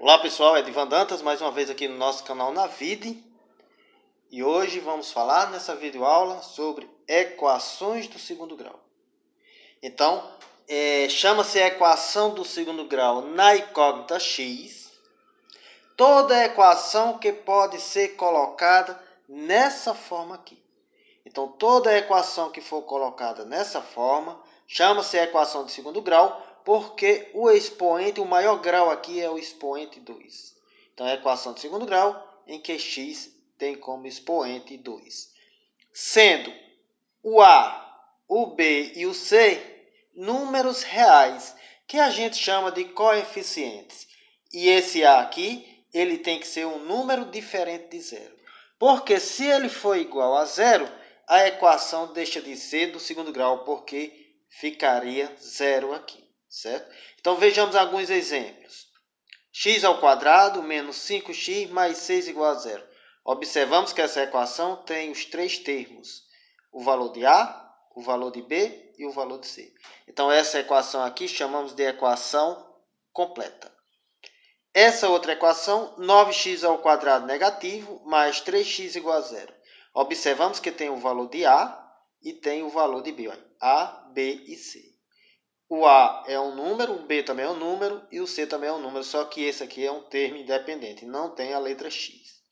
Olá pessoal, é Edivan Dantas, mais uma vez aqui no nosso canal Navide. E hoje vamos falar nessa videoaula sobre equações do segundo grau. Então, chama-se equação do segundo grau na incógnita x toda equação que pode ser colocada nessa forma aqui. Então, toda equação que for colocada nessa forma chama-se equação de segundo grau, porque o expoente, o maior grau aqui é o expoente 2. Então, é a equação de segundo grau em que x tem como expoente 2. Sendo o A, o B e o C números reais, que a gente chama de coeficientes. E esse A aqui, ele tem que ser um número diferente de zero. Porque se ele for igual a zero, a equação deixa de ser do segundo grau, porque ficaria zero aqui, certo? Então, vejamos alguns exemplos. X ao quadrado menos 5x mais 6 igual a zero. Observamos que essa equação tem os três termos. O valor de A, o valor de B e o valor de C. Então, essa equação aqui chamamos de equação completa. Essa outra equação, 9x ao quadrado negativo mais 3x igual a zero. Observamos que tem o valor de A e tem o valor de B. Olha, A, B e C. O A é um número, o B também é um número e o C também é um número, só que esse aqui é um termo independente, não tem a letra x.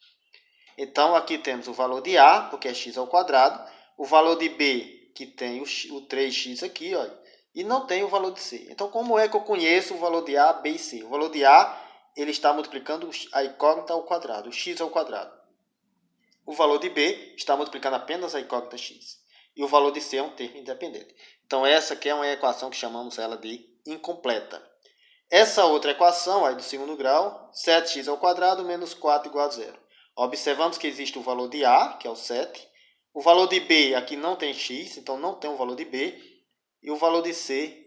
Então, aqui temos o valor de A, porque é x ao quadrado, o valor de B, que tem o 3x aqui, olha, e não tem o valor de C. Então, como é que eu conheço o valor de A, B e C? O valor de A, ele está multiplicando a incógnita ao quadrado, o x ao quadrado. O valor de B está multiplicando apenas a incógnita x. E o valor de C é um termo independente. Então, essa aqui é uma equação que chamamos ela de incompleta. Essa outra equação, aí do segundo grau, 7x ao quadrado menos 4 igual a zero. Observamos que existe o valor de A, que é o 7. O valor de B, aqui não tem x, então não tem o valor de B. E o valor de C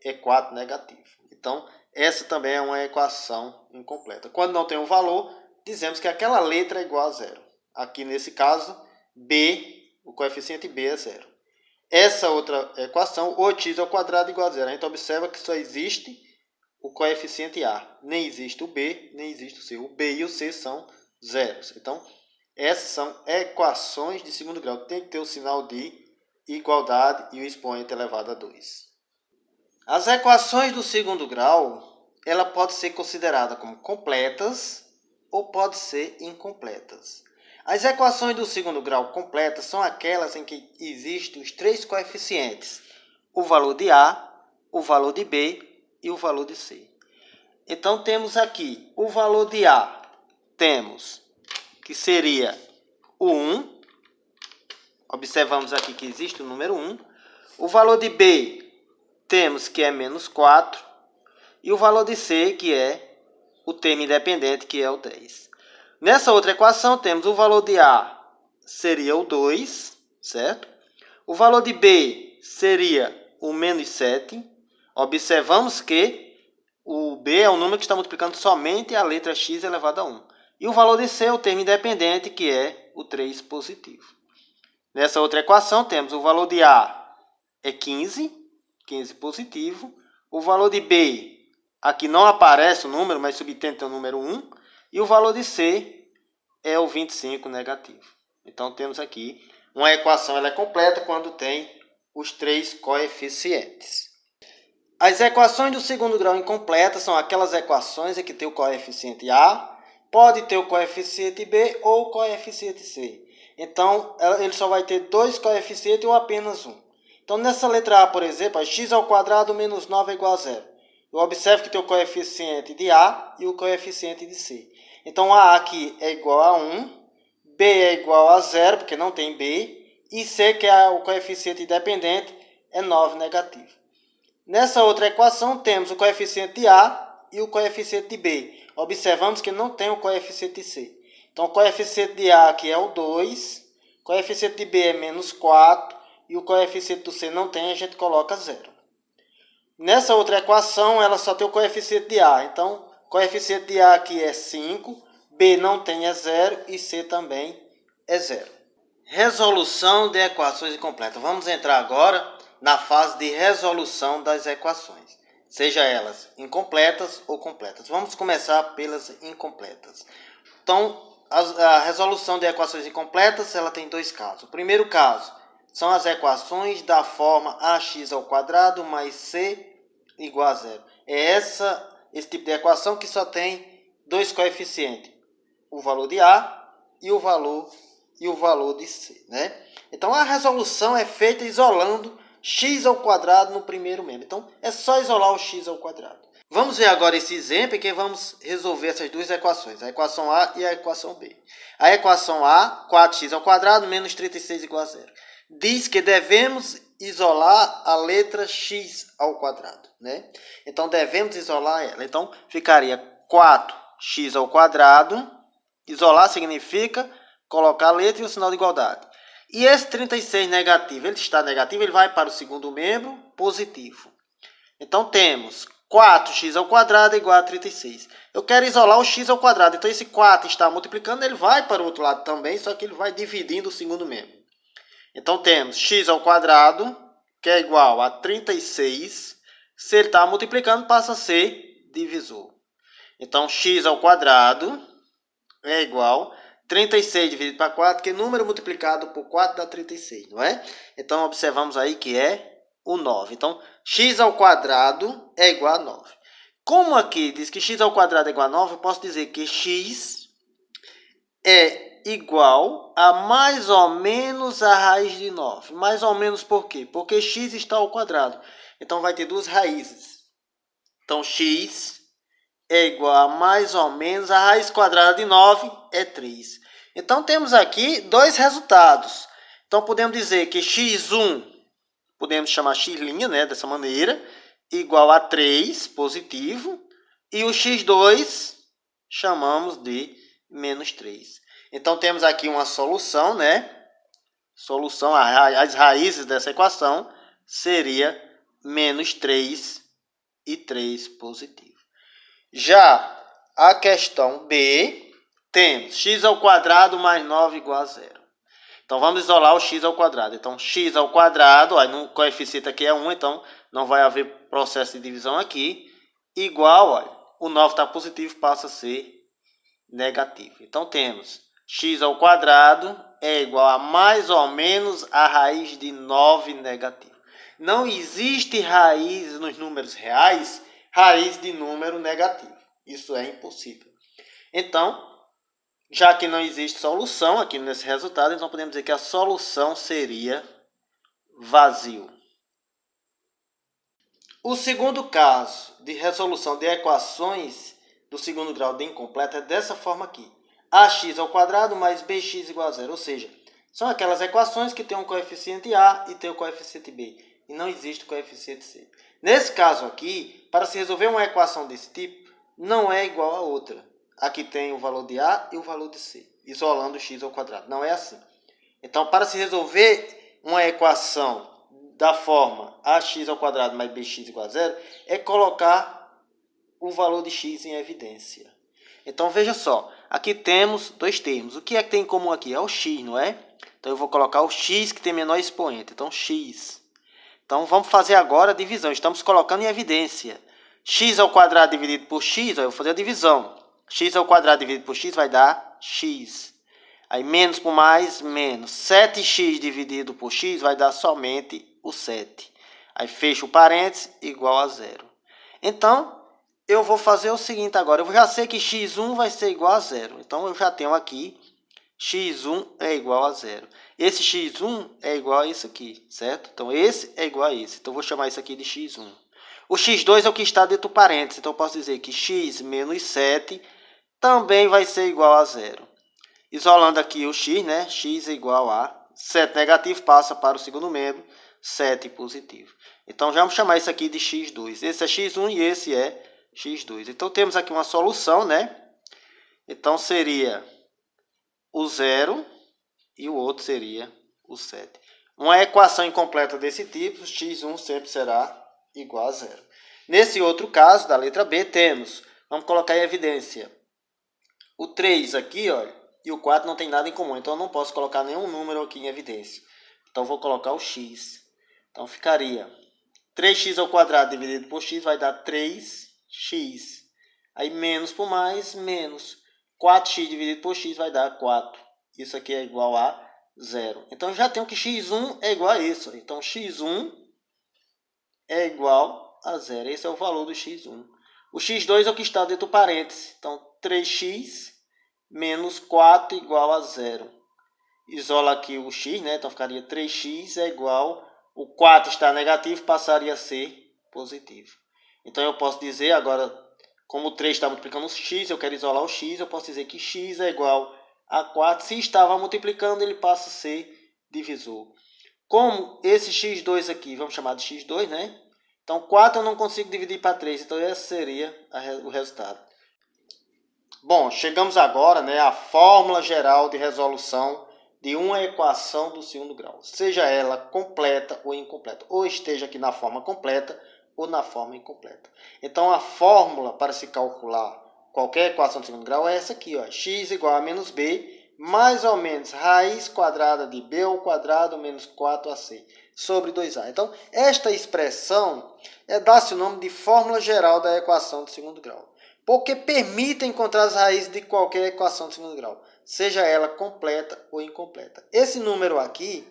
é 4 negativo. Então, essa também é uma equação incompleta. Quando não tem um valor, dizemos que aquela letra é igual a zero. Aqui, nesse caso, B, o coeficiente B é zero. Essa outra equação, 8x ao quadrado igual a zero. A gente observa que só existe o coeficiente A. Nem existe o B, nem existe o C. O B e o C são zeros. Então, essas são equações de segundo grau. Tem que ter o sinal de igualdade e o expoente elevado a 2. As equações do segundo grau, ela pode ser considerada como completas ou pode ser incompletas. As equações do segundo grau completas são aquelas em que existem os três coeficientes: o valor de A, o valor de B e o valor de C. Então, temos aqui o valor de A, temos que seria o 1. Observamos aqui que existe o número 1. O valor de B, temos que é menos 4. E o valor de C, que é o termo independente, que é o 10. Nessa outra equação, temos o valor de A, seria o 2, certo? O valor de B seria o menos 7. Observamos que o B é um número que está multiplicando somente a letra x elevado a 1. E o valor de C é o termo independente, que é o 3 positivo. Nessa outra equação, temos o valor de A é 15 positivo. O valor de B, aqui não aparece o número, mas subtende o número 1. E o valor de C é o 25 negativo. Então, temos aqui uma equação, ela é completa quando tem os três coeficientes. As equações do segundo grau incompletas são aquelas equações em que tem o coeficiente A, pode ter o coeficiente B ou o coeficiente C. Então, ele só vai ter dois coeficientes ou apenas um. Então, nessa letra A, por exemplo, x ao quadrado menos 9 é igual a zero. Eu observo que tem o coeficiente de A e o coeficiente de C. Então, A aqui é igual a 1, B é igual a zero, porque não tem B, e C, que é o coeficiente independente, é 9 negativo. Nessa outra equação, temos o coeficiente de A e o coeficiente de B. Observamos que não tem o coeficiente de C. Então, o coeficiente de A aqui é o 2, o coeficiente de B é menos 4, e o coeficiente do C não tem, a gente coloca zero. Nessa outra equação, ela só tem o coeficiente de A. Então, o coeficiente de A aqui é 5, B não tem, é zero, e C também é zero. Resolução de equações incompletas. Vamos entrar agora na fase de resolução das equações. seja elas incompletas ou completas. Vamos começar pelas incompletas. Então, a resolução de equações incompletas, ela tem dois casos. O primeiro caso são as equações da forma ax² mais c igual a zero. É esse tipo de equação que só tem dois coeficientes, o valor de a e o valor de c, né? Então, a resolução é feita isolando x² no primeiro membro. Então, é só isolar o x². Vamos ver agora esse exemplo em que vamos resolver essas duas equações, a equação A e a equação B. A equação A, 4x² menos 36 igual a zero. Diz que devemos isolar a letra x², né? Então, devemos isolar ela. Então, ficaria 4x². Isolar significa colocar a letra e o sinal de igualdade. E esse 36 negativo, ele está negativo, ele vai para o segundo membro positivo. Então, temos 4x² igual a 36. Eu quero isolar o x². Então, esse 4 está multiplicando, ele vai para o outro lado também, só que ele vai dividindo o segundo membro. Então, temos x², que é igual a 36. Se ele está multiplicando, passa a ser divisor. Então, x² é igual a 36 dividido para 4, que número multiplicado por 4 dá 36, não é? Então, observamos aí que é o 9. Então, x² é igual a 9. Como aqui diz que x² é igual a 9, eu posso dizer que x é igual a mais ou menos a raiz de 9. Mais ou menos por quê? Porque x está ao quadrado. Então, vai ter duas raízes. Então, x é igual a mais ou menos a raiz quadrada de 9 é 3. Então, temos aqui dois resultados. Então, podemos dizer que x1, podemos chamar x', né, dessa maneira, igual a 3, positivo, e o x2 chamamos de menos 3. Então, temos aqui uma solução, né? Solução, as raízes dessa equação seria menos 3 e 3 positivo. Já a questão B, temos x² mais 9 igual a zero. Então, vamos isolar o x². Então, x², no coeficiente aqui é 1, então não vai haver processo de divisão aqui, igual, olha, o 9 está positivo, passa a ser negativo. Então, temos x² é igual a mais ou menos a raiz de 9 negativo. Não existe raiz nos números reais, raiz de número negativo. Isso é impossível. Então, já que não existe solução aqui nesse resultado, então podemos dizer que a solução seria vazio. O segundo caso de resolução de equações do segundo grau de incompleta é dessa forma aqui. ax² mais bx igual a zero. Ou seja, são aquelas equações que têm um coeficiente a e tem o coeficiente b. E não existe o coeficiente c. Nesse caso aqui, para se resolver uma equação desse tipo, não é igual a outra. Aqui tem o valor de a e o valor de c, isolando o x². Não é assim. Então, para se resolver uma equação da forma ax² mais bx igual a zero, é colocar o valor de x em evidência. Então, veja só. Aqui temos dois termos. O que é que tem em comum aqui? É o x, não é? Então, eu vou colocar o x que tem menor expoente. Então, x. Então, vamos fazer agora a divisão. Estamos colocando em evidência. x² dividido por x, eu vou fazer a divisão. x² dividido por x vai dar x. Aí, menos por mais, menos. 7x dividido por x vai dar somente o 7. Aí, fecho o parênteses, igual a zero. Então, eu vou fazer o seguinte agora. Eu já sei que x1 vai ser igual a zero. Então, eu já tenho aqui x1 é igual a zero. Esse x1 é igual a isso aqui, certo? Então, esse é igual a esse. Então, eu vou chamar isso aqui de x1. O x2 é o que está dentro do parênteses. Então, eu posso dizer que x menos 7 também vai ser igual a zero. Isolando aqui o x, né? X é igual a 7 negativo, passa para o segundo membro, 7 positivo. Então, já vamos chamar isso aqui de x2. Esse é x1 e esse é x2. Então, temos aqui uma solução, né? Então, seria o 0 e o outro seria o 7. Uma equação incompleta desse tipo, x1 sempre será igual a zero. Nesse outro caso, da letra B, temos, vamos colocar em evidência, o 3 aqui, olha, e o 4 não tem nada em comum. Então, eu não posso colocar nenhum número aqui em evidência. Então, vou colocar o x. Então, ficaria 3x ao quadrado dividido por x vai dar 3x. Aí menos por mais, menos. 4x dividido por x vai dar 4. Isso aqui é igual a 0. Então, já tenho que x1 é igual a isso. Então, x1 é igual a 0. Esse é o valor do x1. O x2 é o que está dentro do parênteses. Então, 3x menos 4 igual a 0. Isola aqui o x, né? Então, ficaria 3x é igual... O 4 está negativo, passaria a ser positivo. Então, eu posso dizer agora, como o 3 está multiplicando o x, eu quero isolar o x, eu posso dizer que x é igual a 4. Se estava multiplicando, ele passa a ser divisor. Como esse x2 aqui, vamos chamar de x2, né? Então, 4 eu não consigo dividir para 3, então esse seria o resultado. Bom, chegamos agora, né, à fórmula geral de resolução de uma equação do segundo grau, seja ela completa ou incompleta, ou esteja aqui na forma completa ou na forma incompleta. Então, a fórmula para se calcular qualquer equação do segundo grau é essa aqui, ó, x igual a menos b, mais ou menos raiz quadrada de b ao quadrado menos 4ac, sobre 2a. Então, esta expressão dá-se o nome de fórmula geral da equação do segundo grau, porque permite encontrar as raízes de qualquer equação de segundo grau, seja ela completa ou incompleta. Esse número aqui,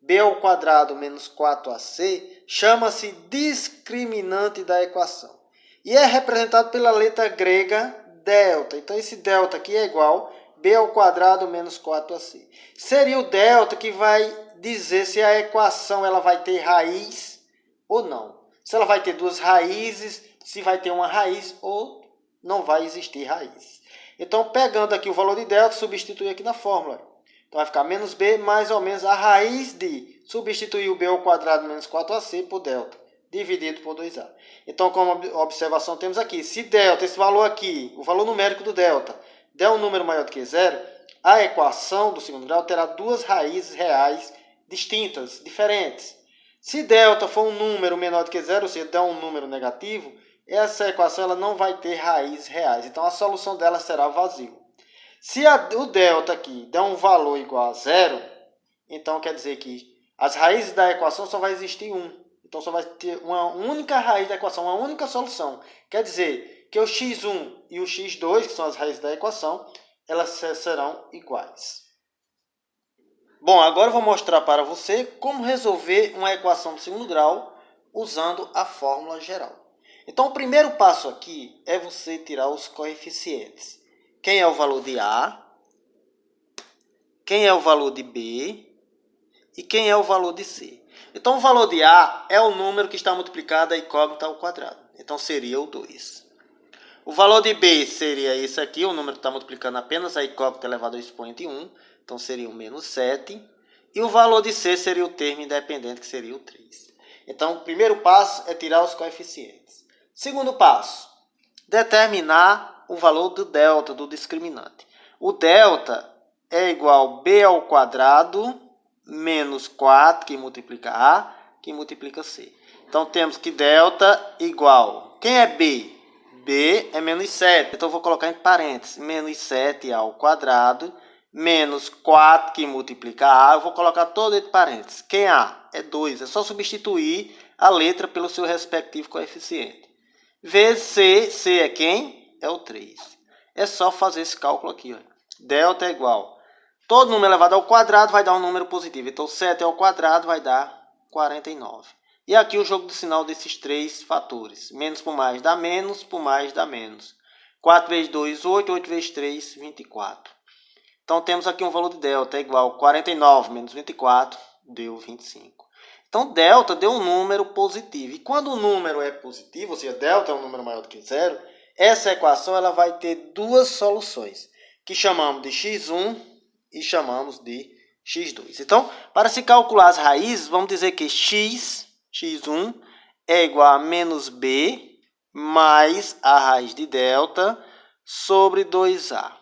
b ao quadrado menos 4ac, chama-se discriminante da equação. E é representado pela letra grega delta. Então, esse delta aqui é igual a b ao quadrado menos 4ac. Seria o delta que vai dizer se a equação ela vai ter raiz ou não. Se ela vai ter duas raízes, se vai ter uma raiz ou não vai existir raiz. Então, pegando aqui o valor de delta, substituir aqui na fórmula. Então, vai ficar menos b mais ou menos a raiz de substituir o b ao quadrado menos 4ac por delta, dividido por 2a. Então, como observação, temos aqui, se delta, esse valor aqui, o valor numérico do delta, der um número maior do que zero, a equação do segundo grau terá duas raízes reais distintas, diferentes. Se delta for um número menor do que zero, ou seja, der um número negativo, essa equação ela não vai ter raízes reais. Então, a solução dela será vazio. Se o delta aqui der um valor igual a zero, então quer dizer que as raízes da equação só vai existir um. Então, só vai ter uma única raiz da equação, uma única solução. Quer dizer que o x1 e o x2, que são as raízes da equação, elas serão iguais. Bom, agora eu vou mostrar para você como resolver uma equação do segundo grau usando a fórmula geral. Então, o primeiro passo aqui é você tirar os coeficientes. Quem é o valor de A, quem é o valor de B e quem é o valor de C. Então, o valor de A é o número que está multiplicado a incógnita ao quadrado. Então, seria o 2. O valor de B seria esse aqui, o número que está multiplicando apenas a incógnita elevado ao expoente 1. Então, seria o menos 7. E o valor de C seria o termo independente, que seria o 3. Então, o primeiro passo é tirar os coeficientes. Segundo passo, determinar o valor do delta, do discriminante. O delta é igual a b ao quadrado menos 4, que multiplica A, que multiplica C. Então, temos que delta igual... Quem é B? B é menos 7. Então, eu vou colocar entre parênteses. Menos 7 ao quadrado menos 4, que multiplica A. Eu vou colocar todo entre parênteses. Quem é A? É 2. É só substituir a letra pelo seu respectivo coeficiente. Vezes C. C é quem? É o 3. É só fazer esse cálculo aqui. Ó. Delta é igual. Todo número elevado ao quadrado vai dar um número positivo. Então, 7 ao quadrado vai dar 49. E aqui o jogo do sinal desses três fatores. Menos por mais dá menos, por mais dá menos. 4 vezes 2, 8. 8 vezes 3, 24. Então, temos aqui um valor de delta é igual a 49 menos 24, deu 25. Então, delta deu um número positivo. E quando o número é positivo, ou seja, delta é um número maior do que zero, essa equação ela vai ter duas soluções, que chamamos de x1 e chamamos de x2. Então, para se calcular as raízes, vamos dizer que x1 é igual a menos b mais a raiz de delta sobre 2a.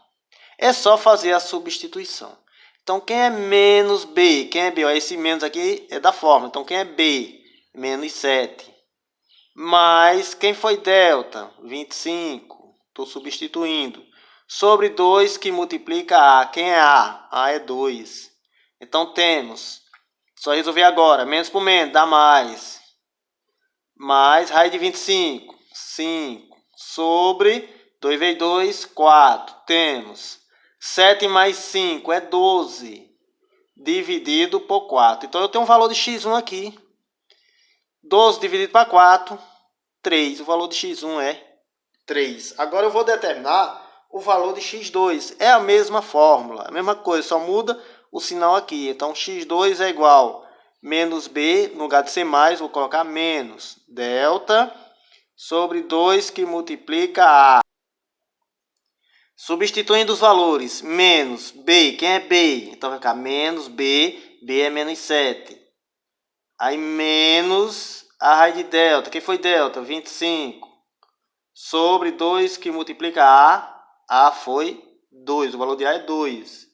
É só fazer a substituição. Então, quem é menos B? Quem é B? Esse menos aqui é da fórmula. Então, quem é B? Menos 7. Mais, quem foi delta? 25. Estou substituindo. Sobre 2 que multiplica A. Quem é A? A é 2. Então, temos. Só resolver agora. Menos por menos dá mais. mais raiz de 25, 5, sobre 2 vezes 2, 4. Temos 7 mais 5 é 12, dividido por 4. Então, eu tenho um valor de x1 aqui. 12 dividido para 4, 3. O valor de x1 é 3. Agora, eu vou determinar o valor de x2. É a mesma fórmula, a mesma coisa, só muda o sinal aqui. Então, x2 é igual a menos b, no lugar de ser mais, vou colocar menos delta sobre 2 que multiplica a. Substituindo os valores, menos b, quem é b? Então vai ficar menos b, b é menos 7. Aí menos a raiz de delta, quem foi delta? 25. Sobre 2 que multiplica a foi 2, o valor de a é 2.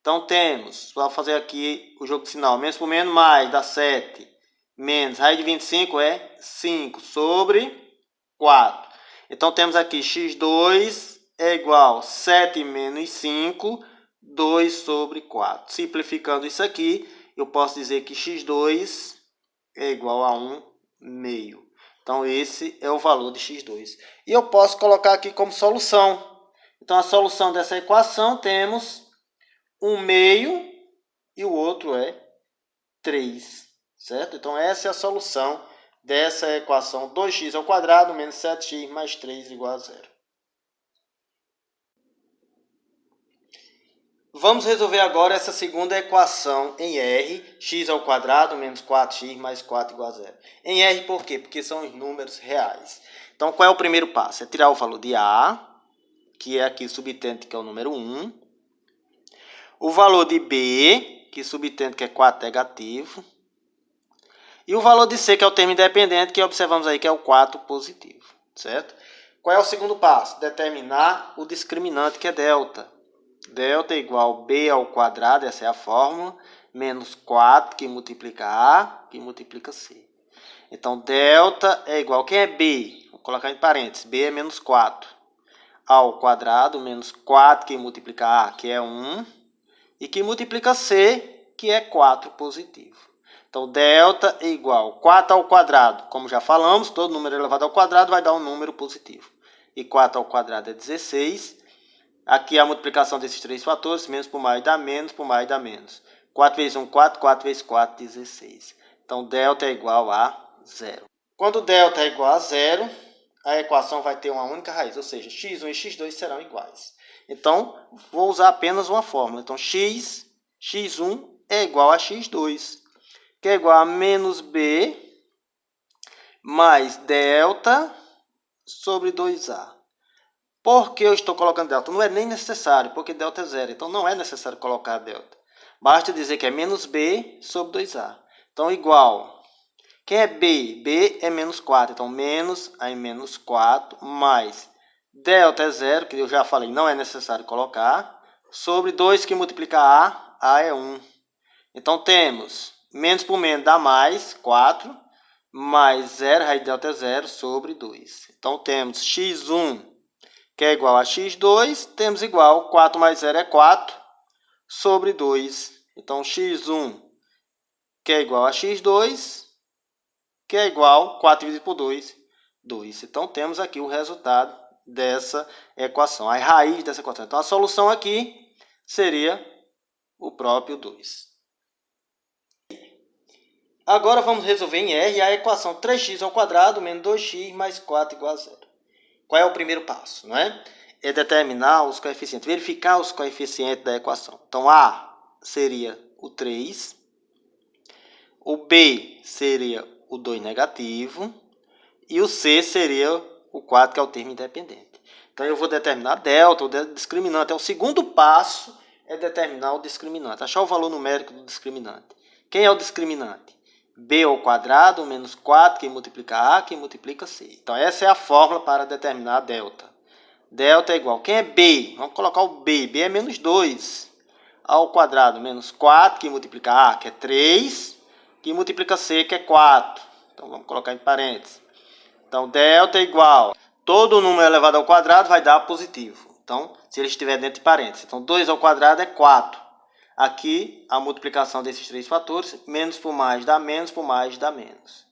Então temos, vou fazer aqui o jogo de sinal, menos por menos, mais, dá 7. Menos, raiz de 25 é 5, sobre 4. Então temos aqui x2 é igual a 7 menos 5, 2 sobre 4. Simplificando isso aqui, eu posso dizer que x2 é igual a 1 meio. Então esse é o valor de x2. E eu posso colocar aqui como solução. Então a solução dessa equação temos 1 meio e o outro é 3. Certo? Então essa é a solução dessa equação 2x ao quadrado menos 7x mais 3 igual a 0. Vamos resolver agora essa segunda equação em R, x ao quadrado menos 4x mais 4 igual a 0. Em R por quê? Porque são os números reais. Então qual é o primeiro passo? É tirar o valor de A, que é aqui o subtende que é o número 1. O valor de B, que subtende que é 4 negativo. E o valor de C, que é o termo independente, que observamos aí que é o 4 positivo, certo? Qual é o segundo passo? Determinar o discriminante, que é delta. Delta é igual a B ao quadrado, essa é a fórmula, menos 4, que multiplica A, que multiplica C. Então, delta é igual, quem é B? Vou colocar em parênteses, B é menos 4. Ao quadrado, menos 4, que multiplica A, que é 1, e que multiplica C, que é 4 positivo. Então, delta é igual a 4 ao quadrado. Como já falamos, todo número elevado ao quadrado vai dar um número positivo. E 4 ao quadrado é 16. Aqui a multiplicação desses três fatores, menos por mais dá menos, por mais dá menos. 4 vezes 1, 4, 4 vezes 4, 16. Então, delta é igual a 0. Quando delta é igual a 0, a equação vai ter uma única raiz, ou seja, x1 e x2 serão iguais. Então, vou usar apenas uma fórmula. Então, x1 é igual a x2, que é igual a menos b mais delta sobre 2a. Por que eu estou colocando delta? Não é nem necessário, porque delta é 0. Então, não é necessário colocar delta. Basta dizer que é menos b sobre 2a. Então, igual. Quem é b? b é menos 4. Então, menos, aí menos 4, mais delta é 0, que eu já falei, não é necessário colocar, sobre 2 que multiplica a é 1. Então, temos menos por menos dá mais, 4, mais 0, raiz de delta é 0, sobre 2. Então, temos x1, que é igual a x2, temos igual, 4 mais 0 é 4, sobre 2. Então, x1, que é igual a x2, que é igual, 4 dividido por 2, 2. Então, temos aqui o resultado dessa equação, a raiz dessa equação. Então, a solução aqui seria o próprio 2. Agora, vamos resolver em R a equação 3x ao quadrado menos 2x mais 4 igual a 0. Qual é o primeiro passo? Não é? É determinar os coeficientes, verificar os coeficientes da equação. Então, A seria o 3, o B seria o 2 negativo e o C seria o 4, que é o termo independente. Então, eu vou determinar delta, o discriminante. O segundo passo é determinar o discriminante, achar o valor numérico do discriminante. Quem é o discriminante? B ao quadrado menos 4, que multiplica A, que multiplica C. Então, essa é a fórmula para determinar a delta. Delta é igual. Quem é B? Vamos colocar o B. B é menos 2 ao quadrado menos 4, que multiplica A, que é 3, que multiplica C, que é 4. Então, vamos colocar em parênteses. Então, delta é igual. Todo número elevado ao quadrado vai dar positivo. Então, se ele estiver dentro de parênteses. Então, 2 ao quadrado é 4. Aqui, a multiplicação desses três fatores, menos por mais dá menos, por mais dá menos.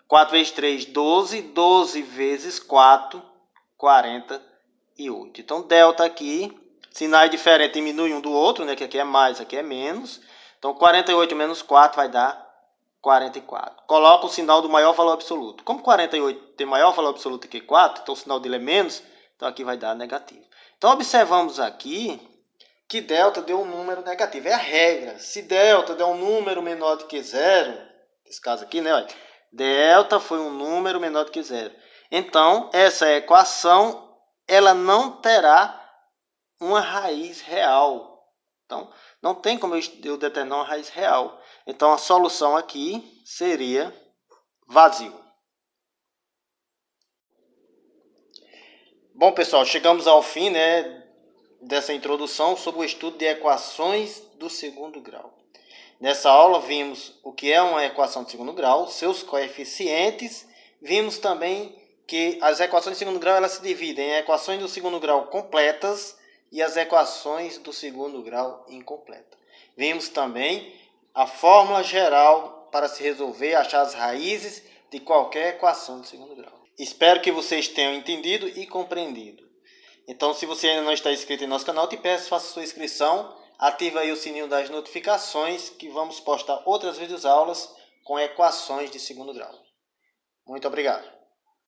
4 vezes 3, 12. 12 vezes 4, 48. Então, delta aqui, sinais diferentes diminui um do outro, né? Que aqui é mais, aqui é menos. Então, 48 menos 4 vai dar 44. Coloca o sinal do maior valor absoluto. Como 48 tem maior valor absoluto que 4, então o sinal dele é menos, então aqui vai dar negativo. Então, observamos aqui que delta deu um número negativo. É a regra. Se delta der um número menor do que zero, nesse caso aqui, né? Olha, delta foi um número menor do que zero. Então, essa equação, ela não terá uma raiz real. Então, não tem como eu determinar uma raiz real. Então, a solução aqui seria vazio. Bom, pessoal, chegamos ao fim, né, dessa introdução sobre o estudo de equações do segundo grau. Nessa aula vimos o que é uma equação de segundo grau, seus coeficientes. Vimos também que as equações de segundo grau elas se dividem em equações do segundo grau completas e as equações do segundo grau incompletas. Vimos também a fórmula geral para se resolver, achar as raízes de qualquer equação de segundo grau. Espero que vocês tenham entendido e compreendido. Então, se você ainda não está inscrito em nosso canal, te peço, faça sua inscrição, ative aí o sininho das notificações, que vamos postar outras videoaulas com equações de segundo grau. Muito obrigado.